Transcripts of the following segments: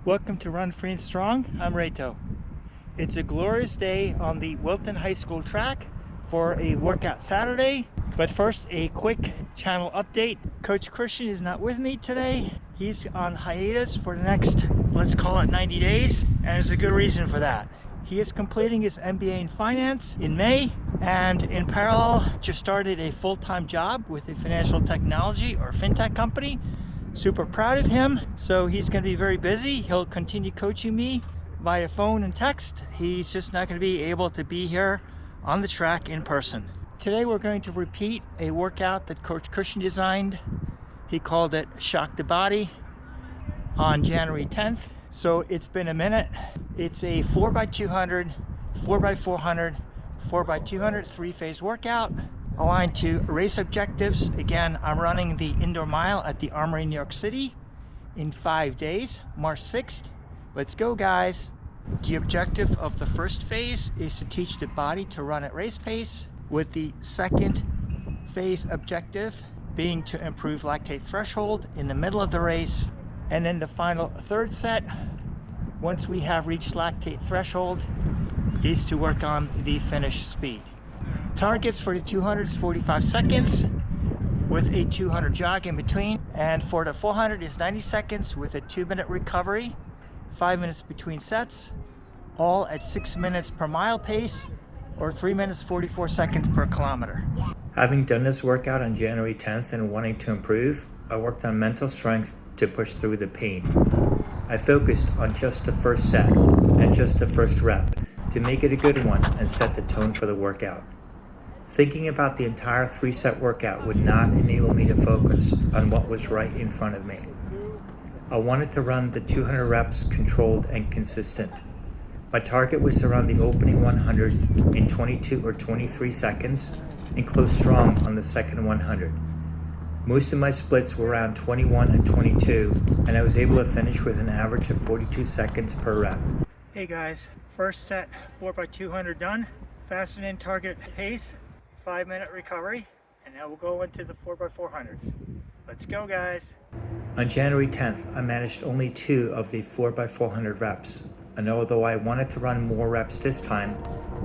Welcome to Run Free and Strong. I'm Reto. It's a glorious day on the Wilton High School track for a workout Saturday. But first, a quick channel update. Coach Christian is not with me today. He's on hiatus for the next, let's call it 90 days. And there's a good reason for that. He is completing his MBA in finance in May, and in parallel just started a full-time job with a financial technology or fintech company. Super proud of him. So he's going to be very busy. He'll continue coaching me via phone and text. He's just not going to be able to be here on the track in person. Today we're going to repeat a workout that Coach Christian designed. He called it Shock the Body on January 10th. So it's been a minute. It's a 4x200, 4x400, 4x200 three-phase workout aligned to race objectives. Again, I'm running the indoor mile at the Armory New York City in 5 days, March 6th. Let's go, guys. The objective of the first phase is to teach the body to run at race pace, with the second phase objective being to improve lactate threshold in the middle of the race. And then the final third set, once we have reached lactate threshold, is to work on the finish speed. Targets for the 200 is 45 seconds with a 200 jog in between, and for the 400 is 90 seconds with a 2-minute recovery, 5 minutes between sets, all at 6 minutes per mile pace or 3 minutes 44 seconds per kilometer. Having done this workout on January 10th and wanting to improve, I worked on mental strength to push through the pain. I focused on just the first set and just the first rep to make it a good one and set the tone for the workout. Thinking about the entire 3-set workout would not enable me to focus on what was right in front of me. I wanted to run the 200 reps controlled and consistent. My target was to run the opening 100 in 22 or 23 seconds and close strong on the second 100. Most of my splits were around 21 and 22, and I was able to finish with an average of 42 seconds per rep. Hey guys, first set 4x200 done. Fasten in target pace, 5-minute recovery, and now we'll go into the 4x400s. Let's go, guys. On January 10th, I managed only 2 of the 4x400 reps, and although I wanted to run more reps this time,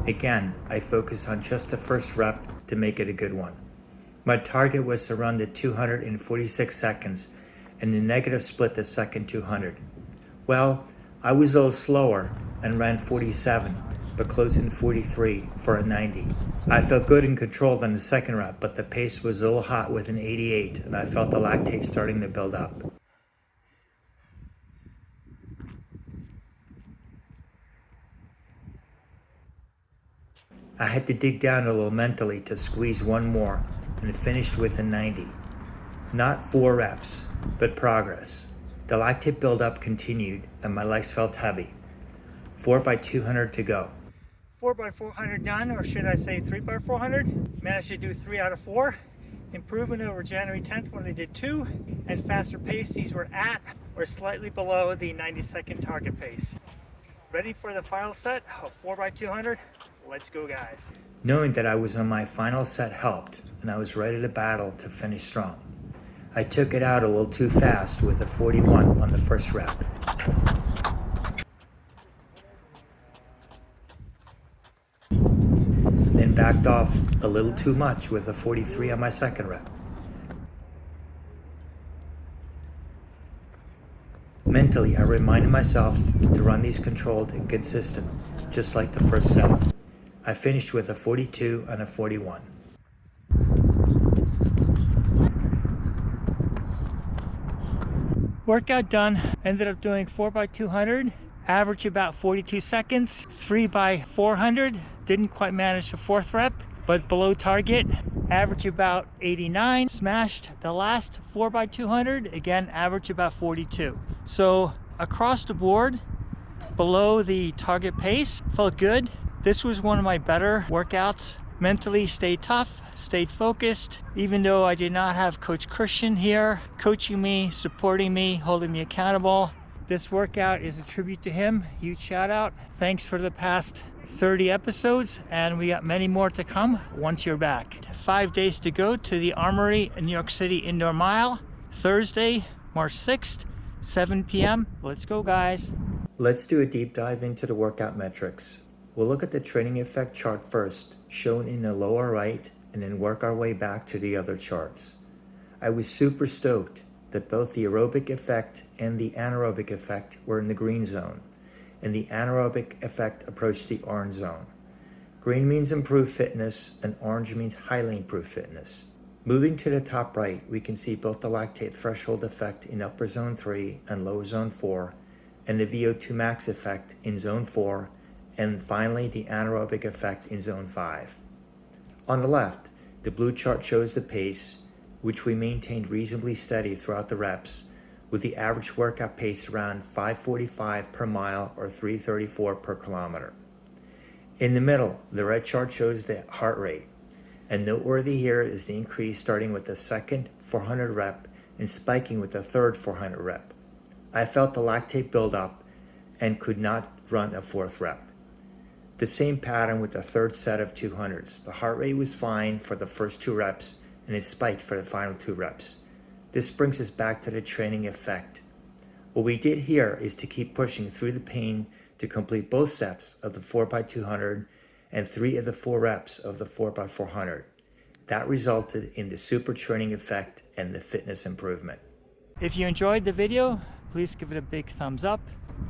again, I focused on just the first rep to make it a good one. My target was to run the 200 in 46 seconds and the negative split the second 200. Well, I was a little slower and ran 47, but close in 43 for a 90. I felt good and controlled on the second rep, but the pace was a little hot with an 88, and I felt the lactate starting to build up. I had to dig down a little mentally to squeeze one more, and finished with a 90. Not 4 reps, but progress. The lactate buildup continued, and my legs felt heavy. 4x200 to go. 4x400 done, or should I say 3x400. Managed to do 3 out of 4. Improvement over January 10th when they did 2, and faster pace. These were at or slightly below the 90-second target pace. Ready for the final set of 4x200? Let's go, guys. Knowing that I was on my final set helped, and I was ready to battle to finish strong. I took it out a little too fast with a 41 on the first rep. Then backed off a little too much with a 43 on my second rep. Mentally, I reminded myself to run these controlled and consistent, just like the first set. I finished with a 42 and a 41. Workout done. Ended up doing 4x200. Average about 42 seconds. 3x400. Didn't quite manage the 4th rep, but below target. Average about 89. Smashed the last 4x200. Again, average about 42. So across the board, below the target pace. Felt good. This was one of my better workouts. Mentally stayed tough, stayed focused, even though I did not have Coach Christian here coaching me, supporting me, holding me accountable. This workout is a tribute to him. Huge shout out. Thanks for the past 30 episodes, and we got many more to come once you're back. 5 days to go to the Armory New York City Indoor Mile. Thursday, March 6th, 7 p.m. Let's go, guys. Let's do a deep dive into the workout metrics. We'll look at the training effect chart first, shown in the lower right, and then work our way back to the other charts. I was super stoked that both the aerobic effect and the anaerobic effect were in the green zone, and the anaerobic effect approached the orange zone. Green means improved fitness, and orange means highly improved fitness. Moving to the top right, we can see both the lactate threshold effect in upper zone 3 and lower zone 4, and the VO2 max effect in zone 4, and finally the anaerobic effect in zone 5. On the left, the blue chart shows the pace, which we maintained reasonably steady throughout the reps, with the average workout pace around 5:45 per mile or 3:34 per kilometer. In the middle, the red chart shows the heart rate, and noteworthy here is the increase starting with the second 400 rep and spiking with the third 400 rep. I felt the lactate build up and could not run a fourth rep. The same pattern with the third set of 200s. The heart rate was fine for the first 2 reps and it spiked for the final 2 reps. This brings us back to the training effect. What we did here is to keep pushing through the pain to complete both sets of the 4x200 and 3 of the 4 reps of the 4x400. That resulted in the super training effect and the fitness improvement. If you enjoyed the video, please give it a big thumbs up,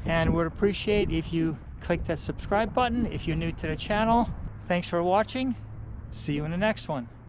and would appreciate if you click that subscribe button if you're new to the channel. Thanks for watching. See you in the next one.